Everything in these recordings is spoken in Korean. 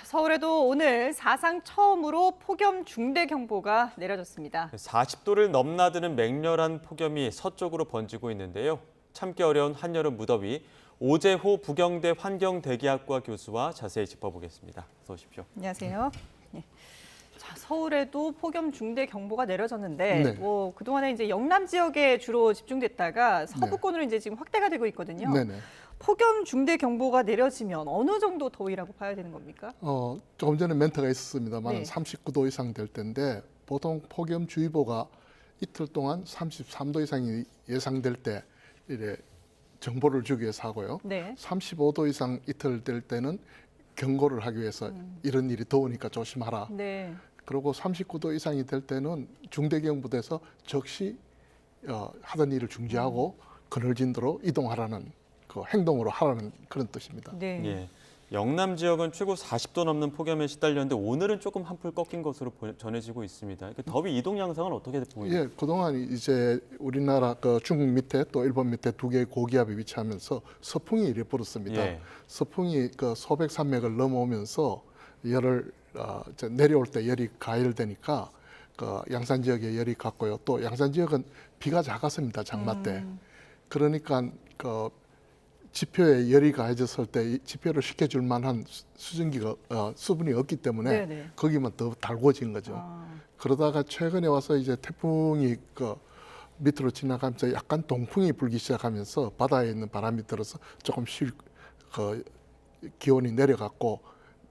서울에도 오늘 사상 처음으로 폭염 중대 경보가 내려졌습니다. 40도를 넘나드는 맹렬한 폭염이 서쪽으로 번지고 있는데요. 참기 어려운 한여름 무더위, 오재호 부경대 환경대기학과 교수와 자세히 짚어보겠습니다. 어서 오십시오. 안녕하세요. 네. 자, 서울에도 폭염 중대 경보가 내려졌는데 네. 그동안에 이제 영남 지역에 주로 집중됐다가 서부권으로 이제 지금 확대가 되고 있거든요. 네네. 폭염 중대 경보가 내려지면 어느 정도 더위라고 봐야 되는 겁니까? 조금 전에 멘트가 있었습니다만 네. 39도 이상 될 텐데 보통 폭염주의보가 이틀 동안 33도 이상이 예상될 때 이래 정보를 주기 위해서 하고요. 네. 35도 이상 이틀 될 때는 경고를 하기 위해서 이런 일이 더우니까 조심하라. 네. 그리고 39도 이상이 될 때는 중대경보돼서 즉시 하던 일을 중지하고 그늘진도로 이동하라는 그 행동으로 하라는 그런 뜻입니다. 네. 예, 영남 지역은 최고 40도 넘는 폭염에 시달렸는데 오늘은 조금 한풀 꺾인 것으로 전해지고 있습니다. 더위 이동 양상은 어떻게 보입니까? 예, 그동안 이제 우리나라 그 중국 밑에 또 일본 밑에 두 개의 고기압이 위치하면서 서풍이 이래 불었습니다. 예. 서풍이 그 소백 산맥을 넘어오면서 열을 내려올 때 열이 가열되니까 그 양산 지역에 열이 갔고요. 또 양산 지역은 비가 작았습니다. 장마 때. 그러니까 그 지표에 열이 가해졌을 때 이 지표를 식혀줄 만한 수증기가 수분이 없기 때문에 네네. 거기만 더 달궈진 거죠. 그러다가 최근에 와서 이제 태풍이 그 밑으로 지나가면서 약간 동풍이 불기 시작하면서 바다에 있는 바람이 들어서 조금 그 기온이 내려갔고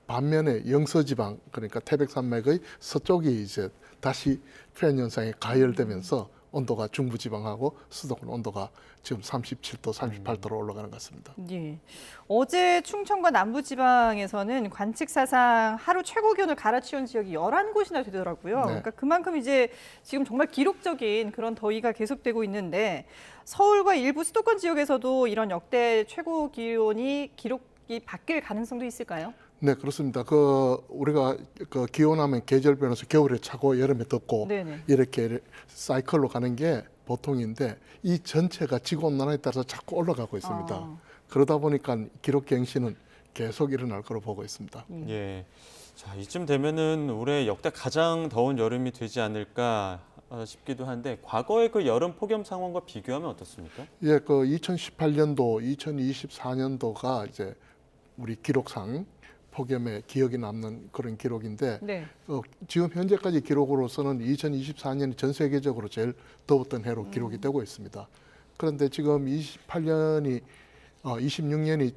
반면에 영서지방 그러니까 태백산맥의 서쪽이 이제 다시 표현 현상이 가열되면서 온도가 중부지방하고 수도권 온도가 지금 37도, 38도로 올라가는 것 같습니다. 예. 어제 충청과 남부지방에서는 관측 사상 하루 최고 기온을 갈아치운 지역이 11곳이나 되더라고요. 네. 그러니까 그만큼 이제 지금 정말 기록적인 그런 더위가 계속되고 있는데 서울과 일부 수도권 지역에서도 이런 역대 최고 기온이 기록이 바뀔 가능성도 있을까요? 네, 그렇습니다. 우리가 그 기온하면 계절 변해서 겨울에 차고 여름에 덥고 네네. 이렇게 사이클로 가는 게 보통인데 이 전체가 지구 온난화에 따라서 자꾸 올라가고 있습니다. 그러다 보니까 기록 갱신은 계속 일어날 거로 보고 있습니다. 예. 자, 이쯤 되면은 올해 역대 가장 더운 여름이 되지 않을까 싶기도 한데 과거의 그 여름 폭염 상황과 비교하면 어떻습니까? 예, 그 2018년도, 2024년도가 이제 우리 기록상 폭염에 기억이 남는 그런 기록인데 네. 지금 현재까지 기록으로서는 2024년이 전 세계적으로 제일 더웠던 해로 기록이 되고 있습니다. 그런데 지금 26년이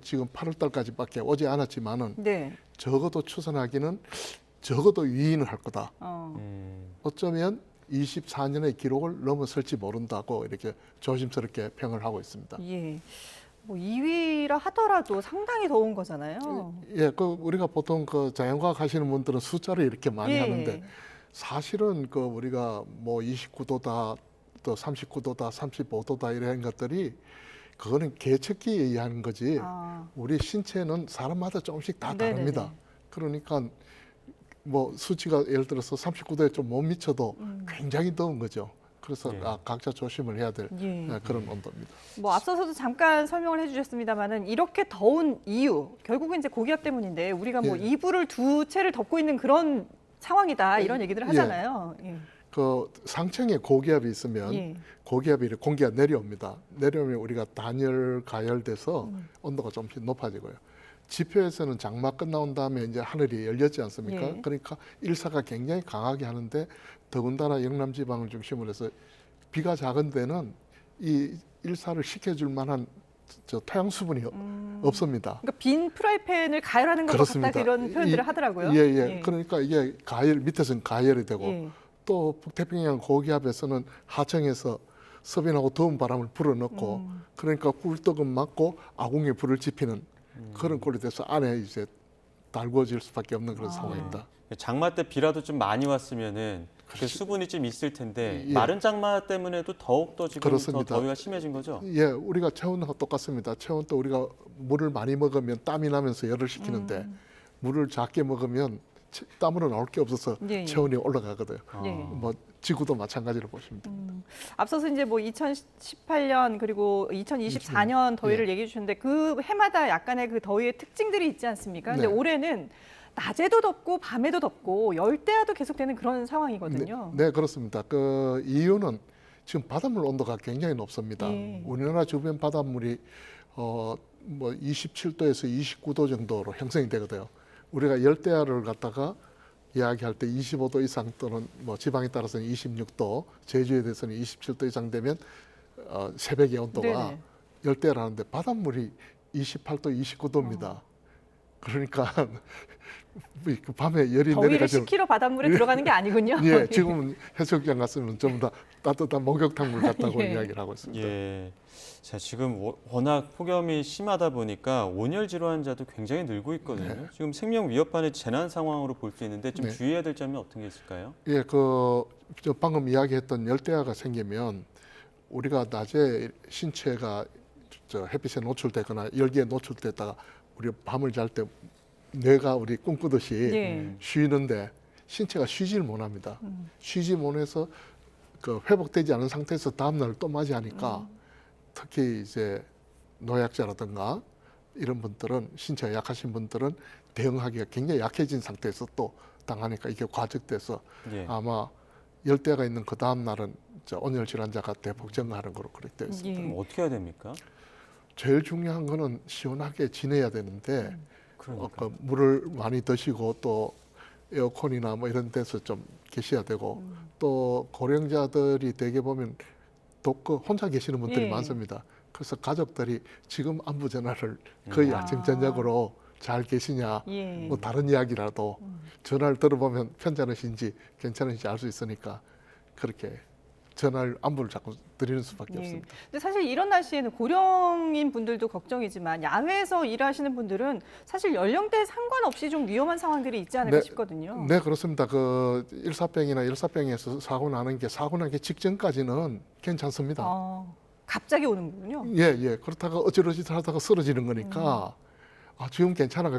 지금 8월 달까지밖에 오지 않았지만은 네. 적어도 추산하기는 적어도 위인을 할 거다. 어쩌면 24년의 기록을 넘어설지 모른다고 이렇게 조심스럽게 평을 하고 있습니다. 예. 뭐 2위라 하더라도 상당히 더운 거잖아요. 예, 우리가 보통 그 자연과학 하시는 분들은 숫자를 이렇게 많이 예. 하는데 사실은 우리가 뭐 29도다, 또 39도다, 35도다 이런 것들이 그거는 계측기에 의한 거지. 우리 신체는 사람마다 조금씩 다 다릅니다. 네네네. 그러니까 뭐 수치가 예를 들어서 39도에 좀 못 미쳐도 굉장히 더운 거죠. 그래서 예. 각자 조심을 해야 될 그런 온도입니다. 뭐 앞서서도 잠깐 설명을 해주셨습니다만은 이렇게 더운 이유 결국은 이제 고기압 때문인데 우리가 뭐 예. 이불을 두 채를 덮고 있는 그런 상황이다 이런 얘기들을 하잖아요. 예. 그 상층에 고기압이 있으면 예. 고기압이 공기가 내려옵니다. 내려오면 우리가 단열 가열돼서 온도가 좀씩 높아지고요. 지표에서는 장마 끝나온 다음에 이제 하늘이 열렸지 않습니까? 예. 그러니까 일사가 굉장히 강하게 하는데 더군다나 영남 지방을 중심으로 해서 비가 작은 데는 이 일사를 식혀줄 만한 태양 수분이 없습니다. 그러니까 빈 프라이팬을 가열하는 것 같다 이런 표현들을 하더라고요. 예. 그러니까 이게 밑에서는 가열이 되고 예. 또 북태평양 고기압에서는 하층에서 서빈하고 더운 바람을 불어넣고 그러니까 꿀떡은 맞고 아궁이에 불을 지피는 그런 꼴이 돼서 안에 이제 달궈질 수밖에 없는 그런 상황입니다. 장마 때 비라도 좀 많이 왔으면은 그 수분이 좀 있을 텐데 예. 마른 장마 때문에도 더욱더 지금 그렇습니다. 더 더위가 심해진 거죠? 예, 우리가 체온하고 똑같습니다. 체온도 우리가 물을 많이 먹으면 땀이 나면서 열을 식히는데 물을 작게 먹으면 땀으로 나올 게 없어서 예. 체온이 올라가거든요. 예. 뭐 지구도 마찬가지로 보시면 됩니다. 앞서서 이제 뭐 2018년 그리고 2024년 더위를 얘기해 주셨는데 그 해마다 약간의 그 더위의 특징들이 있지 않습니까? 근데 네. 올해는 낮에도 덥고 밤에도 덥고 열대야도 계속되는 그런 상황이거든요. 네, 그렇습니다. 그 이유는 지금 바닷물 온도가 굉장히 높습니다. 예. 우리나라 주변 바닷물이 뭐 27도에서 29도 정도로 형성이 되거든요. 우리가 열대야를 갖다가 이야기할 때 25도 이상 또는 뭐 지방에 따라서는 26도, 제주에 대해서는 27도 이상 되면 새벽의 온도가 네네. 열대야라는데 바닷물이 28도, 29도입니다. 그러니까 그 밤에 열이 더위를 내려가지고 식히러 바닷물에 들어가는 게 아니군요. 예, 지금은 해수욕장 갔으면 전부 다 따뜻한 목욕탕물 같다고 예. 이야기를 하고 있습니다. 예. 자, 지금 워낙 폭염이 심하다 보니까 온열 질환자도 굉장히 늘고 있거든요. 네. 지금 생명 위협하는 재난 상황으로 볼 수 있는데 좀 네. 주의해야 될 점이 어떤 게 있을까요? 예, 저 방금 이야기했던 열대야가 생기면 우리가 낮에 신체가 저 햇빛에 노출되거나 열기에 노출됐다가 우리 밤을 잘 때 뇌가 우리 꿈꾸듯이 예. 쉬는데 신체가 쉬지를 못합니다. 쉬지 못해서 그 회복되지 않은 상태에서 다음날 또 맞이하니까 특히 이제 노약자라든가 이런 분들은 신체가 약하신 분들은 대응하기가 굉장히 약해진 상태에서 또 당하니까 이게 과적돼서 예. 아마 열대가 있는 그 다음 날은 온열 질환자가 대폭 증가하는 거로 그렇게 되어 있습니다. 예. 그럼 어떻게 해야 됩니까? 제일 중요한 거는 시원하게 지내야 되는데 그러니까. 그 물을 많이 드시고 또 에어컨이나 뭐 이런 데서 좀 계셔야 되고 또 고령자들이 대개 보면 그 혼자 계시는 분들이 예. 많습니다. 그래서 가족들이 지금 안부 전화를 거의 아침 저녁으로 잘 계시냐 예. 뭐 다른 이야기라도 전화를 들어보면 편찮으신지 괜찮으신지 알 수 있으니까 그렇게 전화를 안부를 자꾸 드리는 수밖에 예. 없습니다. 근데 사실 이런 날씨에는 고령인 분들도 걱정이지만 야외에서 일하시는 분들은 사실 연령대에 상관없이 좀 위험한 상황들이 있지 않을까 네. 싶거든요. 네, 그렇습니다. 그 일사병이나 열사병에서 사고 나는 게 사고 나기 직전까지는 괜찮습니다. 갑자기 오는군요. 예, 예. 그렇다가 어찌러지 하다가 쓰러지는 거니까 지금 괜찮은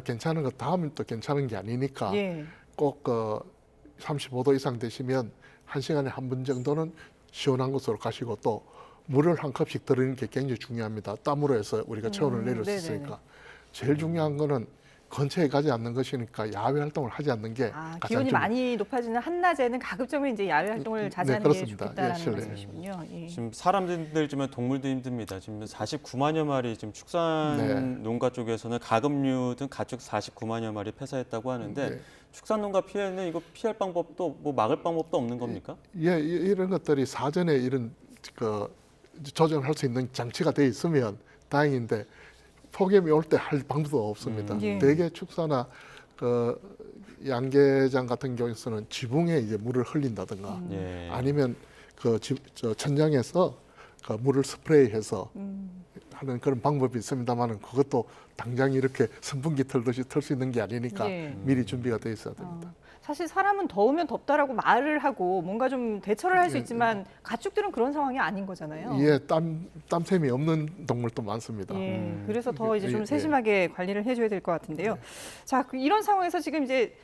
거 다음엔 또 괜찮은 게 아니니까 예. 꼭 35도 이상 되시면 1시간에 한 번 정도는 시원한 곳으로 가시고 또 물을 한 컵씩 들이는 게 굉장히 중요합니다. 땀으로 해서 우리가 체온을 내릴 수 네네네. 있으니까. 제일 중요한 거는 근처에 가지 않는 것이니까 야외 활동을 하지 않는 게 가장 기온이 중요해요. 많이 높아지는 한낮에는 가급적이면 이제 야외 활동을 자제하는 게 그렇습니다. 좋겠다라는 예, 실내. 말씀이시군요. 예. 지금 사람도 힘들지만 동물도 힘듭니다. 지금 49만여 마리 지금 축산 네. 농가 쪽에서는 가금류 등 가축 49만여 마리 폐사했다고 하는데 네. 축산 농가 피해는 이거 피할 방법도 뭐 막을 방법도 없는 겁니까? 예, 이런 것들이 사전에 이런 조정할 수 있는 장치가 돼 있으면 다행인데 폭염이 올 때 할 방법도 없습니다. 예. 대개 축사나 그 양계장 같은 경우에는 지붕에 이제 물을 흘린다든가 예. 아니면 저 천장에서 그 물을 스프레이해서 하는 그런 방법이 있습니다만은 그것도 당장 이렇게 선풍기 틀듯이 틀 수 있는 게 아니니까 예. 미리 준비가 돼 있어야 됩니다. 사실 사람은 더우면 덥다라고 말을 하고 뭔가 좀 대처를 할 수 있지만 가축들은 그런 상황이 아닌 거잖아요. 예, 땀샘이 없는 동물도 많습니다. 예, 그래서 더 이제 좀 예. 세심하게 관리를 해줘야 될 것 같은데요. 자, 이런 상황에서 지금 이제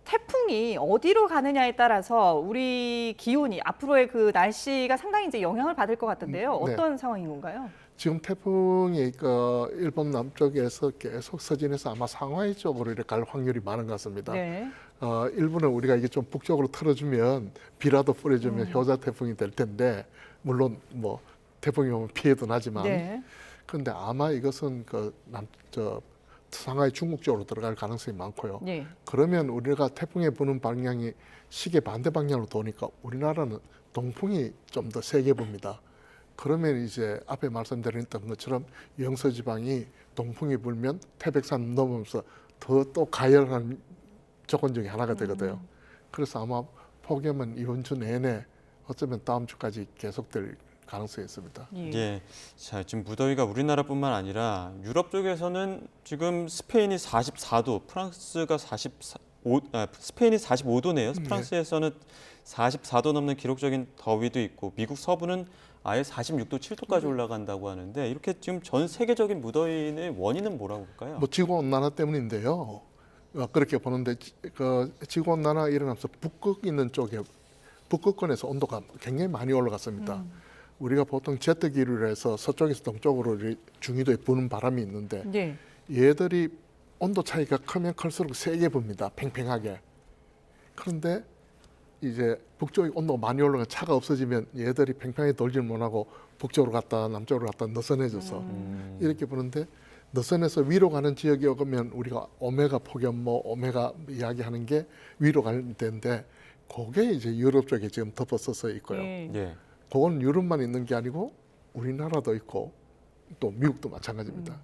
태풍이 어디로 가느냐에 따라서 우리 기온이 앞으로의 그 날씨가 상당히 이제 영향을 받을 것 같은데요. 네. 어떤 상황인 건가요? 지금 태풍이 일본 남쪽에서 계속 서진해서 아마 상하이 쪽으로 이렇게 갈 확률이 많은 것 같습니다. 네. 일부는 우리가 이게 좀 북쪽으로 틀어주면 비라도 뿌려주면 효자 태풍이 될 텐데 물론 뭐 태풍이 오면 피해도 나지만 네. 그런데 아마 이것은 상하이 중국 쪽으로 들어갈 가능성이 많고요. 예. 그러면 우리가 태풍이 부는 방향이 시계 반대 방향으로 도니까 우리나라는 동풍이 좀 더 세게 붑니다. 그러면 이제 앞에 말씀드렸던 것처럼 영서지방이 동풍이 불면 태백산 넘으면서 더 또 가열한 조건 중에 하나가 되거든요. 그래서 아마 폭염은 이번 주 내내 어쩌면 다음 주까지 계속될 가능성이 있습니다. 예. 예. 자, 지금 무더위가 우리나라뿐만 아니라 유럽 쪽에서는 지금 스페인이 44도, 프랑스가 스페인이 45도네요. 프랑스에서는 44도 넘는 기록적인 더위도 있고 미국 서부는 아예 46도, 7도까지 올라간다고 하는데 이렇게 지금 전 세계적인 무더위의 원인은 뭐라고 볼까요? 뭐 지구 온난화 때문인데요. 그렇게 보는데 그 지구 온난화 일어나면서 북극 있는 쪽에 북극권에서 온도가 굉장히 많이 올라갔습니다. 우리가 보통 제트기를 해서 서쪽에서 동쪽으로 중위도에 부는 바람이 있는데 예. 얘들이 온도 차이가 크면 클수록 세게 붑니다. 팽팽하게. 그런데 이제 북쪽이 온도가 많이 올라가 차가 없어지면 얘들이 팽팽하게 돌질 못하고 북쪽으로 갔다 남쪽으로 갔다 느슨해져서 이렇게 보는데 느슨해서 위로 가는 지역이 오면 우리가 오메가 폭염모, 오메가 이야기하는 게 위로 가는 데인데 그게 이제 유럽 쪽에 지금 덮어서서 있고요. 예. 예. 그건 유럽만 있는 게 아니고 우리나라도 있고 또 미국도 마찬가지입니다.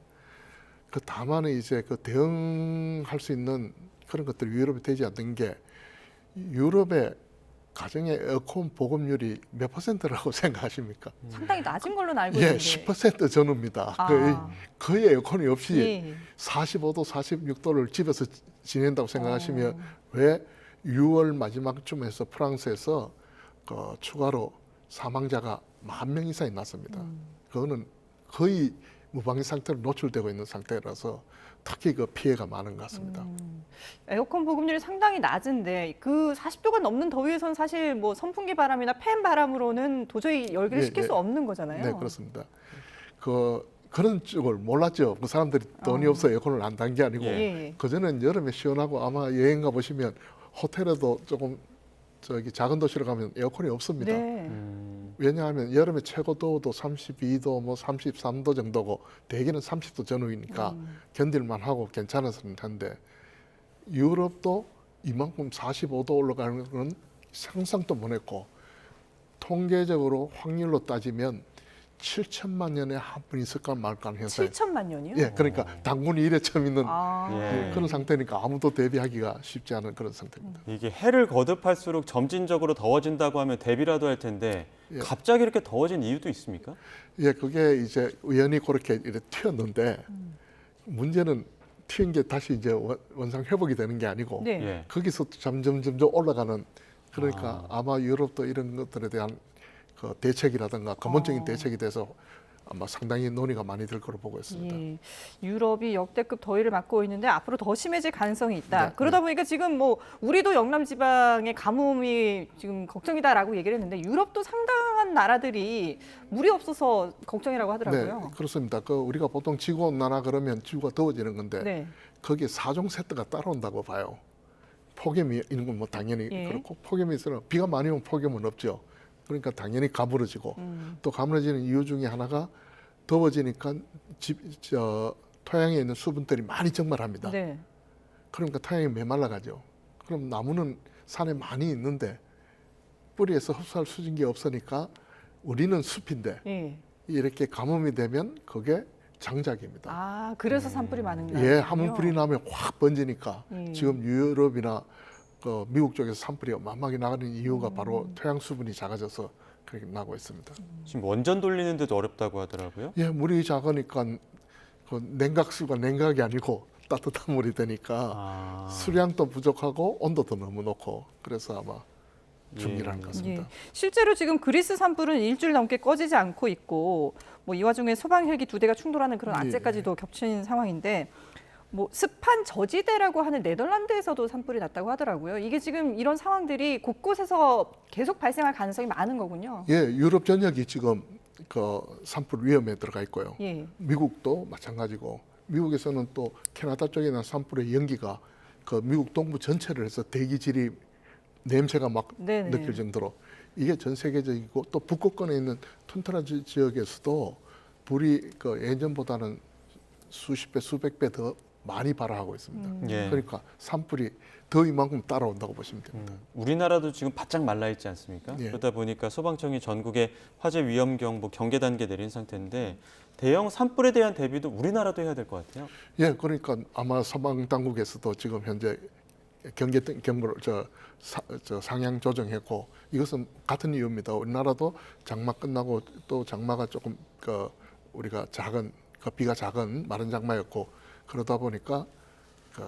그 다만 이제 그 대응할 수 있는 그런 것들이 유럽에 되지 않는 게 유럽의 가정의 에어컨 보급률이 몇 %라고 생각하십니까? 상당히 낮은 걸로 알고 예, 있는데. 10% 전후입니다. 아. 거의 에어컨이 없이 예. 45도, 46도를 집에서 지낸다고 생각하시면 왜 6월 마지막쯤에서 프랑스에서 그 추가로 사망자가 10,000명 이상이 났습니다. 그거는 거의 무방비 상태로 노출되고 있는 상태라서 특히 그 피해가 많은 것 같습니다. 에어컨 보급률이 상당히 낮은데 그 40도가 넘는 더위에선 사실 뭐 선풍기 바람이나 팬 바람으로는 도저히 열기를 예, 식힐 예. 수 없는 거잖아요. 네, 그렇습니다. 그런 쪽을 몰랐죠. 그 사람들이 돈이 없어 에어컨을 안 단 게 아니고 예. 그전엔 여름에 시원하고 아마 여행 가 보시면 호텔에도 조금 저기 작은 도시로 가면 에어컨이 없습니다. 네. 왜냐하면 여름에 최고 더워도 32도, 뭐 33도 정도고 대개는 30도 전후이니까 견딜만 하고 괜찮았을 텐데 유럽도 이만큼 45도 올라가는 건 상상도 못했고 통계적으로 확률로 따지면 7천만 년에 한 분 있을까 말까 하는 현상. 7천만 년이요? 예, 그러니까 당군이 이래 처음 있는 아. 예. 그런 상태니까 아무도 대비하기가 쉽지 않은 그런 상태입니다. 이게 해를 거듭할수록 점진적으로 더워진다고 하면 대비라도 할 텐데 예. 갑자기 이렇게 더워진 이유도 있습니까? 예, 그게 이제 우연히 그렇게 이렇게 튀었는데 문제는 튀은 게 다시 이제 원상 회복이 되는 게 아니고 네. 예. 거기서 점점 올라가는 그러니까 아마 유럽도 이런 것들에 대한 그 대책이라든가 근본적인 대책이 돼서 아마 상당히 논의가 많이 될 거로 보고 있습니다. 예. 유럽이 역대급 더위를 맞고 있는데 앞으로 더 심해질 가능성이 있다. 네, 그러다 보니까 지금 뭐 우리도 영남 지방의 가뭄이 지금 걱정이다라고 얘기를 했는데 유럽도 상당한 나라들이 물이 없어서 걱정이라고 하더라고요. 네, 그렇습니다. 그 우리가 보통 지구 온난화 그러면 지구가 더워지는 건데 네. 거기에 4종 세트가 따라온다고 봐요. 폭염이 있는 건 뭐 당연히 예. 그렇고 폭염이 있으면 비가 많이 오면 폭염은 없죠. 그러니까 당연히 가물어지고 또 가물어지는 이유 중에 하나가 더워지니까 토양에 있는 수분들이 많이 증발합니다. 네. 그러니까 토양이 메말라가죠. 그럼 나무는 산에 많이 있는데 뿌리에서 흡수할 수증기 없으니까 우리는 숲인데 예. 이렇게 가뭄이 되면 그게 장작입니다. 아, 그래서 산불이 많은 거예요. 예, 한번 불이 나면 확 번지니까 예. 지금 유럽이나 그 미국 쪽에서 산불이 어마어마하게 나가는 이유가 바로 토양 수분이 작아져서 그렇게 나고 있습니다. 지금 원전 돌리는데도 어렵다고 하더라고요. 예, 물이 작으니까 그 냉각수가 냉각이 아니고 따뜻한 물이 되니까 아. 수량도 부족하고 온도도 너무 높고 그래서 아마 중요한 것 같습니다. 예. 실제로 지금 그리스 산불은 일주일 넘게 꺼지지 않고 있고 뭐 이 와중에 소방 헬기 2대가 충돌하는 그런 예. 악재까지도 겹친 상황인데 뭐 습한 저지대라고 하는 네덜란드에서도 산불이 났다고 하더라고요. 이게 지금 이런 상황들이 곳곳에서 계속 발생할 가능성이 많은 거군요. 예, 유럽 전역이 지금 그 산불 위험에 들어가 있고요. 예. 미국도 마찬가지고 미국에서는 또 캐나다 쪽에는 산불의 연기가 그 미국 동부 전체를 해서 대기질이 냄새가 막 네네. 느낄 정도로 이게 전 세계적이고 또 북극권에 있는 툰트라 지역에서도 불이 그 예전보다는 수십 배, 수백 배 더 많이 발화하고 있습니다. 예. 그러니까 산불이 더 이만큼 따라온다고 보시면 됩니다. 우리나라도 지금 바짝 말라 있지 않습니까? 예. 그러다 보니까 소방청이 전국에 화재 위험 경보 경계 단계 내린 상태인데 대형 산불에 대한 대비도 우리나라도 해야 될 것 같아요. 예, 그러니까 아마 소방 당국에서도 지금 현재 경보를 상향 조정했고 이것은 같은 이유입니다. 우리나라도 장마 끝나고 또 장마가 조금 우리가 작은 비가 작은 마른 장마였고 그러다 보니까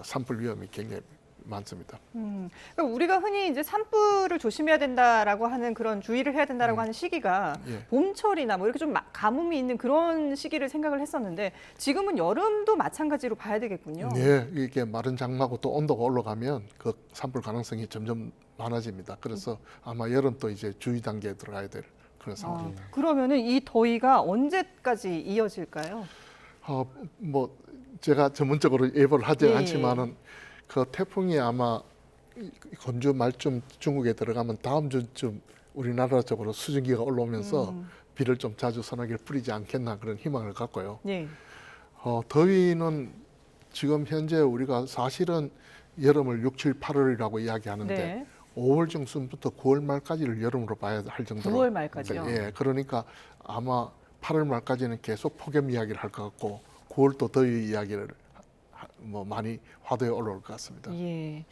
산불 위험이 굉장히 많습니다. 그러니까 우리가 흔히 이제 산불을 조심해야 된다라고 하는 그런 주의를 해야 된다라고 하는 시기가 예. 봄철이나 뭐 이렇게 좀 가뭄이 있는 그런 시기를 생각을 했었는데 지금은 여름도 마찬가지로 봐야 되겠군요. 네, 이게 마른 장마고 또 온도가 올라가면 그 산불 가능성이 점점 많아집니다. 그래서 아마 여름 또 이제 주의 단계에 들어가야 될 그런 상황입니다. 그러면은 이 더위가 언제까지 이어질까요? 뭐 제가 전문적으로 예보를 하지 예. 않지만은 그 태풍이 아마 건주 말쯤 중국에 들어가면 다음 주쯤 우리나라 쪽으로 수증기가 올라오면서 비를 좀 자주 서너기를 뿌리지 않겠나 그런 희망을 갖고요. 예. 더위는 지금 현재 우리가 사실은 여름을 6, 7, 8월이라고 이야기하는데 네. 5월 중순부터 9월 말까지를 여름으로 봐야 할 정도로 9월 말까지요. 예, 그러니까 아마 8월 말까지는 계속 폭염 이야기를 할 것 같고 9월 또 더위 이야기를 뭐 많이 화두에 올라올 것 같습니다. 예.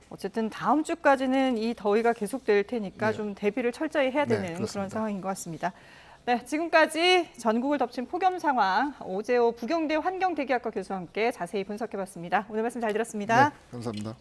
어쨌든 다음 주까지는 이 더위가 계속될 테니까 네. 좀 대비를 철저히 해야 네, 되는 그런 그렇습니다. 상황인 것 같습니다. 네, 지금까지 전국을 덮친 폭염 상황 오재호 부경대 환경대기학과 교수와 함께 자세히 분석해봤습니다. 오늘 말씀 잘 들었습니다. 네, 감사합니다.